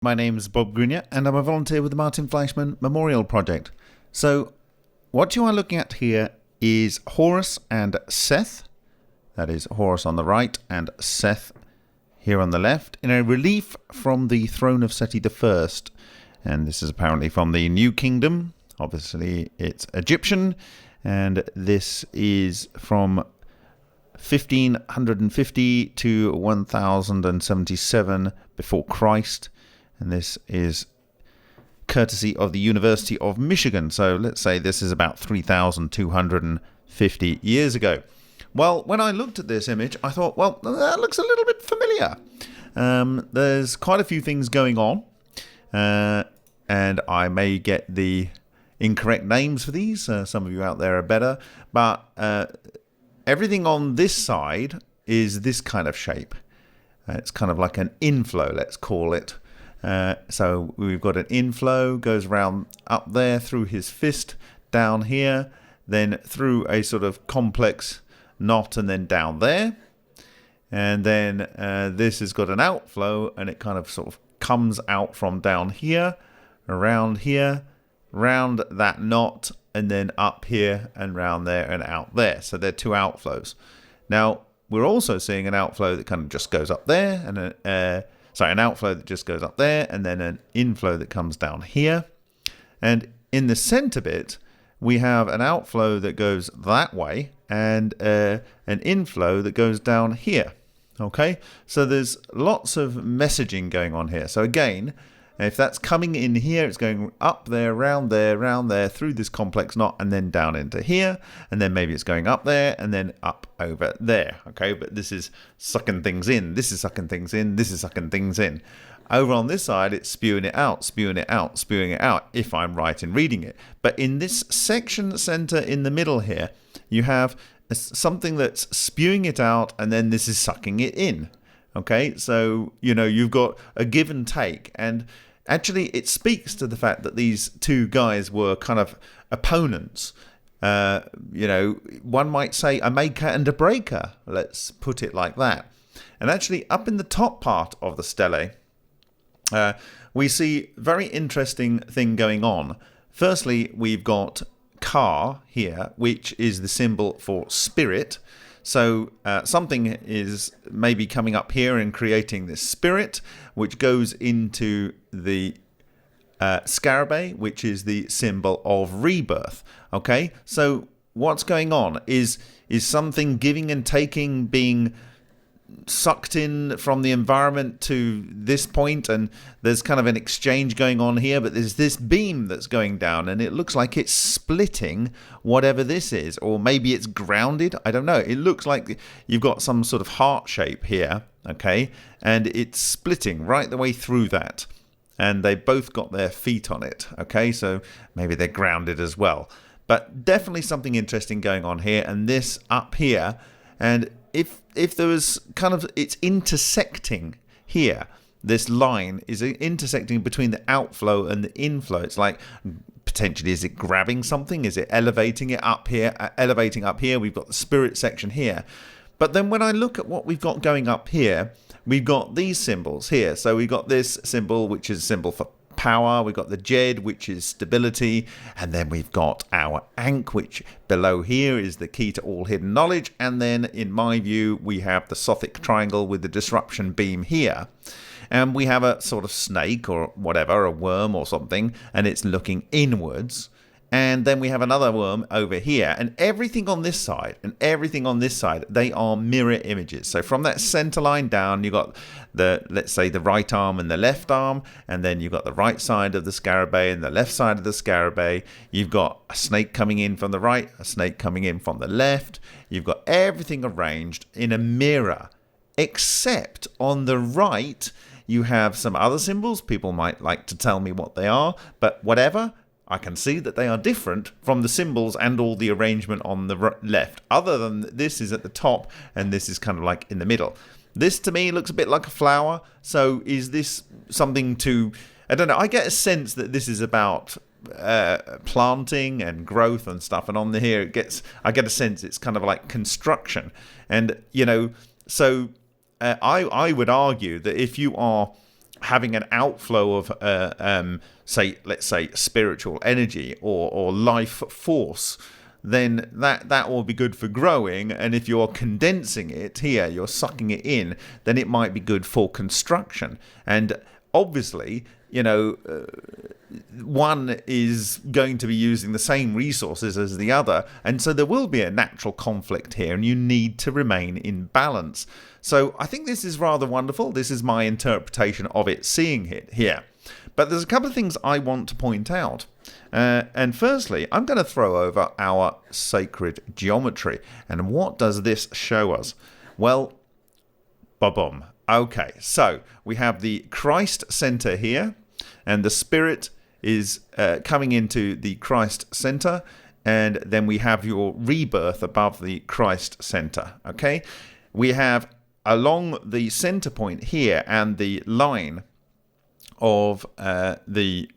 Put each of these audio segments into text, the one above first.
My name's Bob Grunier, and I'm a volunteer with the Martin Fleischmann Memorial Project. So, what you are looking at here is Horus and Seth. That is Horus on the right and Seth here on the left, in a relief from the throne of Seti I. And this is apparently from the New Kingdom. Obviously, it's Egyptian, and this is from 1550 to 1077 before Christ. And this is courtesy of the University of Michigan. So let's say this is about 3,250 years ago. Well, when I looked at this image, I thought, well, that looks a little bit familiar. There's quite a few things going on. And I may get the incorrect names for these. Some of you out there are better. But everything on this side is this kind of shape. It's kind of like an inflow, let's call it. So we've got an inflow, goes around up there through his fist, down here, then through a sort of complex knot and then down there. And then this has got an outflow, and it kind of sort of comes out from down here, around here, round that knot, and then up here and round there and out there. So they're two outflows. Now, we're also seeing an outflow that kind of just goes up there, and an outflow that just goes up there, and then an inflow that comes down here. And in the center bit, we have an outflow that goes that way, and an inflow that goes down here. Okay, so there's lots of messaging going on here. So again, if that's coming in here, it's going up there, round there, through this complex knot, and then down into here. And then maybe it's going up there, and then up over there. Okay, but this is sucking things in. This is sucking things in. This is sucking things in. Over on this side, it's spewing it out, spewing it out, spewing it out, if I'm right in reading it. But in this section center in the middle here, you have something that's spewing it out, and then this is sucking it in. Okay, so, you've got a give and take. And actually, it speaks to the fact that these two guys were kind of opponents. One might say a maker and a breaker. Let's put it like that. And actually, up in the top part of the stele, we see a very interesting thing going on. Firstly, we've got Ka here, which is the symbol for spirit. So something is maybe coming up here and creating this spirit, which goes into the scarabée, which is the symbol of rebirth. Okay, so what's going on is something giving and taking, being sucked in from the environment to this point, and there's kind of an exchange going on here, but there's this beam that's going down, and it looks like it's splitting whatever this is, or maybe it's grounded. I don't know. It looks like you've got some sort of heart shape here, okay, and it's splitting right the way through that, and they both got their feet on it, okay, so maybe they're grounded as well. But definitely something interesting going on here, and this up here, and if there was kind of, it's intersecting here. This line is intersecting between the outflow and the inflow. It's like, potentially, is it grabbing something? Is it elevating it up here? Elevating up here. We've got the spirit section here. But then when I look at what we've got going up here, we've got these symbols here. So we've got this symbol, which is a symbol for power. We've got the Jed, which is stability, and then we've got our Ankh, which below here is the key to all hidden knowledge. And then in my view, we have the Sothic triangle with the disruption beam here, and we have a sort of snake or whatever, a worm or something, and it's looking inwards. And then we have another worm over here, and everything on this side and everything on this side, they are mirror images. So from that center line down, you've got let's say the right arm and the left arm, and then you've got the right side of the scarabée and the left side of the scarabée. You've got a snake coming in from the right, a snake coming in from the left. You've got everything arranged in a mirror, except on the right, you have some other symbols. People might like to tell me what they are, but whatever. I can see that they are different from the symbols and all the arrangement on the left, other than this is at the top and this is kind of like in the middle. This to me looks a bit like a flower. So is this something to, I don't know, I get a sense that this is about planting and growth and stuff, and on here I get a sense it's kind of like construction. And so I would argue that if you are having an outflow of, let's say, spiritual energy or life force, then that will be good for growing. And if you're condensing it here, you're sucking it in, then it might be good for construction. And obviously, one is going to be using the same resources as the other, and so there will be a natural conflict here, and you need to remain in balance. So I think this is rather wonderful. This is my interpretation of it, seeing it here. But there's a couple of things I want to point out. And firstly, I'm going to throw over our sacred geometry. And what does this show us? Well, ba-boom. Okay, so we have the Christ center here, and the Spirit is coming into the Christ center, and then we have your rebirth above the Christ center. Okay, we have along the center point here and the line of the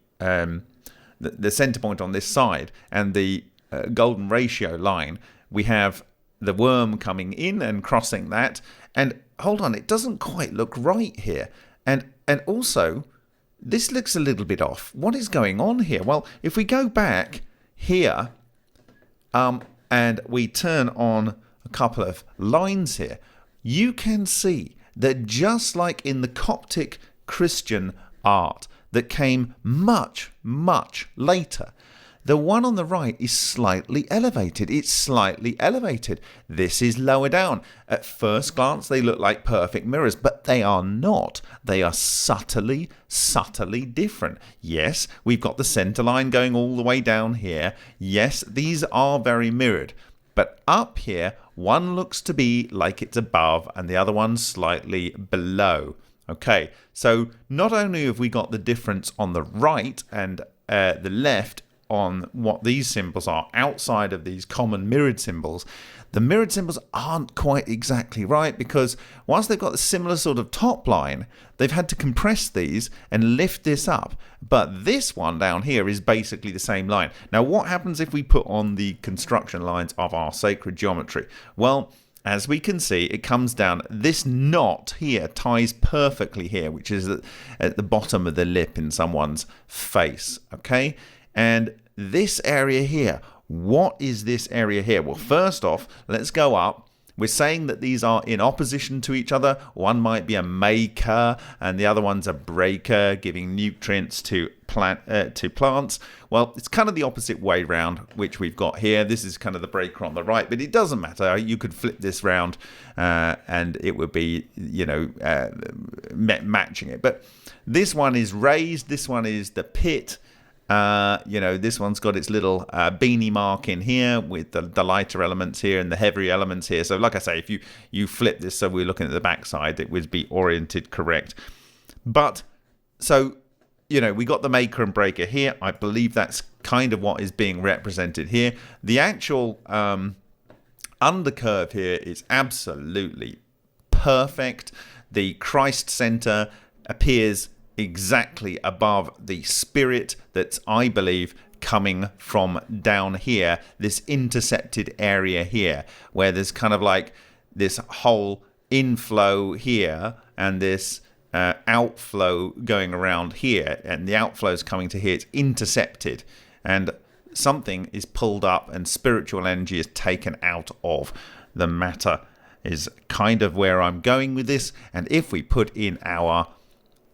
center point on this side and the golden ratio line, we have the worm coming in and crossing that. And hold on, it doesn't quite look right here. And also, this looks a little bit off. What is going on here? Well, if we go back here and we turn on a couple of lines here, you can see that just like in the Coptic Christian art that came much, much later, the one on the right is slightly elevated. It's slightly elevated. This is lower down. At first glance, they look like perfect mirrors, but they are not. They are subtly different. Yes, we've got the center line going all the way down here. Yes, these are very mirrored. But up here, one looks to be like it's above and the other one's slightly below. Okay, so not only have we got the difference on the right and the left on what these symbols are outside of these common mirrored symbols, the mirrored symbols aren't quite exactly right, because whilst they've got a similar sort of top line, they've had to compress these and lift this up. But this one down here is basically the same line. Now, what happens if we put on the construction lines of our sacred geometry? Well, as we can see, it comes down. This knot here ties perfectly here, which is at the bottom of the lip in someone's face. Okay? And this area here, what is this area here? Well, first off, let's go up. We're saying that these are in opposition to each other. One might be a maker and the other one's a breaker, giving nutrients to plants. Well, it's kind of the opposite way round, which we've got here. This is kind of the breaker on the right, but it doesn't matter. You could flip this round and it would be, matching it. But this one is raised. This one is the pit. This one's got its little beanie mark in here with the lighter elements here and the heavier elements here. So like I say, if you flip this so we're looking at the back side, it would be oriented correct. But so, we got the maker and breaker here. I believe that's kind of what is being represented here. The actual undercurve here is absolutely perfect. The Christ center appears exactly above the Spirit that's, I believe, coming from down here, this intercepted area here, where there's kind of like this whole inflow here and this outflow going around here, and the outflow is coming to here. It's intercepted, and something is pulled up and spiritual energy is taken out of the matter, is kind of where I'm going with this. And if we put in our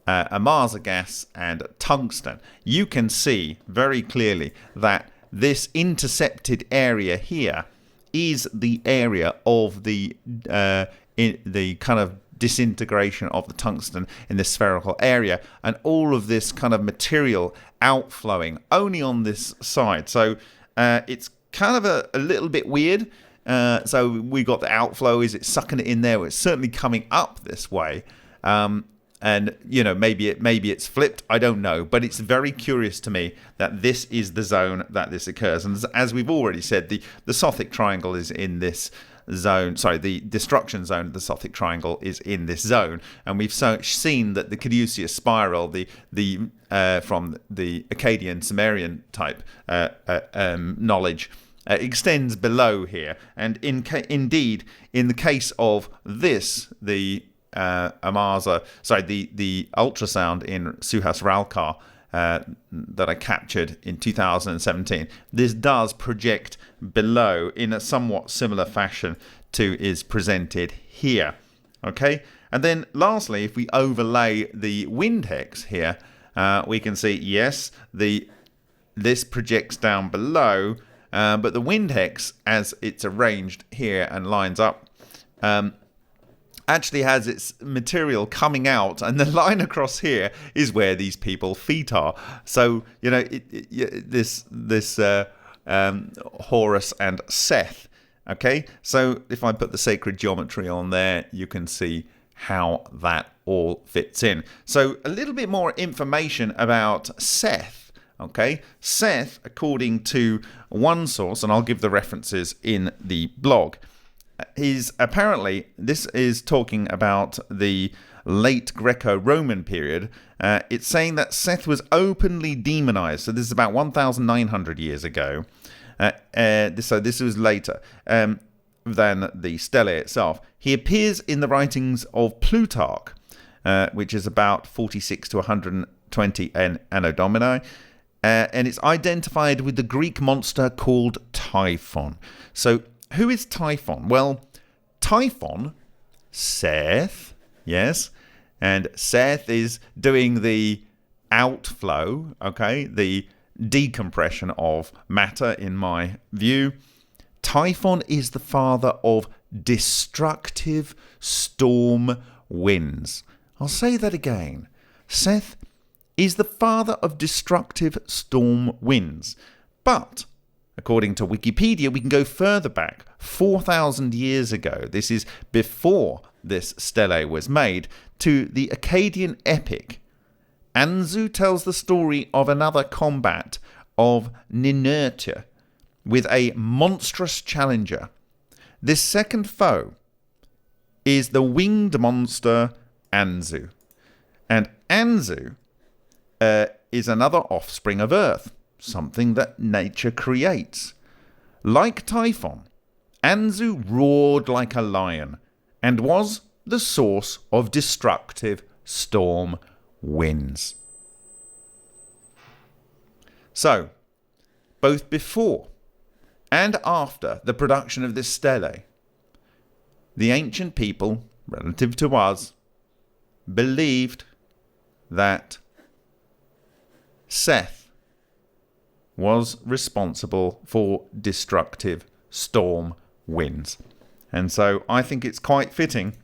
Amasa gas and tungsten, you can see very clearly that this intercepted area here is the area of the kind of disintegration of the tungsten in the spherical area, and all of this kind of material outflowing only on this side. So it's kind of a little bit weird. So we got the outflow, is it sucking it in there? Well, it's certainly coming up this way. And maybe it's flipped, I don't know, but it's very curious to me that this is the zone that this occurs. And as we've already said, the Sothic triangle is in this zone. Sorry, the destruction zone of the Sothic triangle is in this zone, and we've seen that the Caduceus spiral, the from the Akkadian Sumerian type knowledge, extends below here. And indeed, in the case of this, the the ultrasound in Suhasralkar that I captured in 2017, this does project below in a somewhat similar fashion to is presented here. Okay, and then lastly, if we overlay the wind hex here, we can see, yes, this projects down below, but the wind hex, as it's arranged here and lines up, actually has its material coming out, and the line across here is where these people's feet are. So, you know, this Horus and Seth. Okay, so if I put the sacred geometry on there, you can see how that all fits in. So a little bit more information about Seth. Okay, Seth, according to one source, and I'll give the references in the blog, is apparently, this is talking about the late Greco-Roman period. It's saying that Seth was openly demonized. So this is about 1,900 years ago. So this was later than the stele itself. He appears in the writings of Plutarch, which is about 46 to 120 Anno Domini, and it's identified with the Greek monster called Typhon. So who is Typhon? Well, Typhon, Seth, yes, and Seth is doing the outflow, okay, the decompression of matter, in my view. Typhon is the father of destructive storm winds. I'll say that again. Seth is the father of destructive storm winds. But, according to Wikipedia, we can go further back, 4,000 years ago. This is before this stele was made, to the Akkadian epic. Anzu tells the story of another combat of Ninurta with a monstrous challenger. This second foe is the winged monster Anzu. And Anzu is another offspring of Earth, something that nature creates. Like Typhon, Anzu roared like a lion and was the source of destructive storm winds. So, both before and after the production of this stele, the ancient people, relative to us, believed that Seth was responsible for destructive storm winds. And so I think it's quite fitting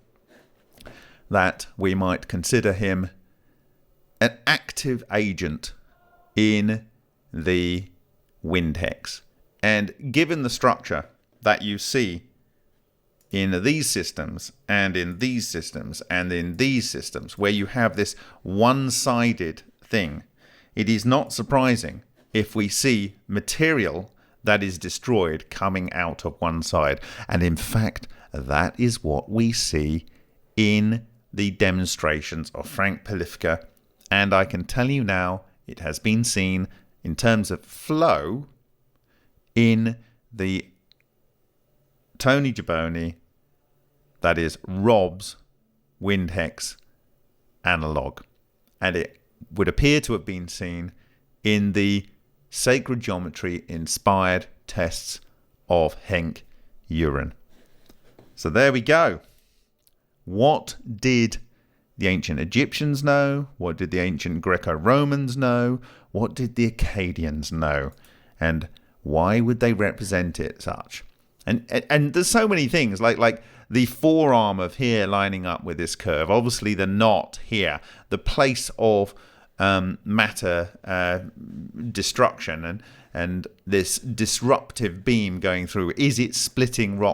that we might consider him an active agent in the wind hex. And given the structure that you see in these systems and in these systems and in these systems, where you have this one-sided thing, it is not surprising if we see material that is destroyed coming out of one side. And in fact, that is what we see in the demonstrations of Frank Polifka. And I can tell you now, it has been seen in terms of flow in the Tony Giboni, that is Rob's wind hex analog. And it would appear to have been seen in the sacred geometry inspired tests of Henk Uren. So there we go. What did the ancient Egyptians know? What did the ancient Greco-Romans know? What did the Akkadians know? And why would they represent it such? And there's so many things, like the forearm of here lining up with this curve. Obviously the knot here, the place of matter destruction and this disruptive beam going through. Is it splitting rock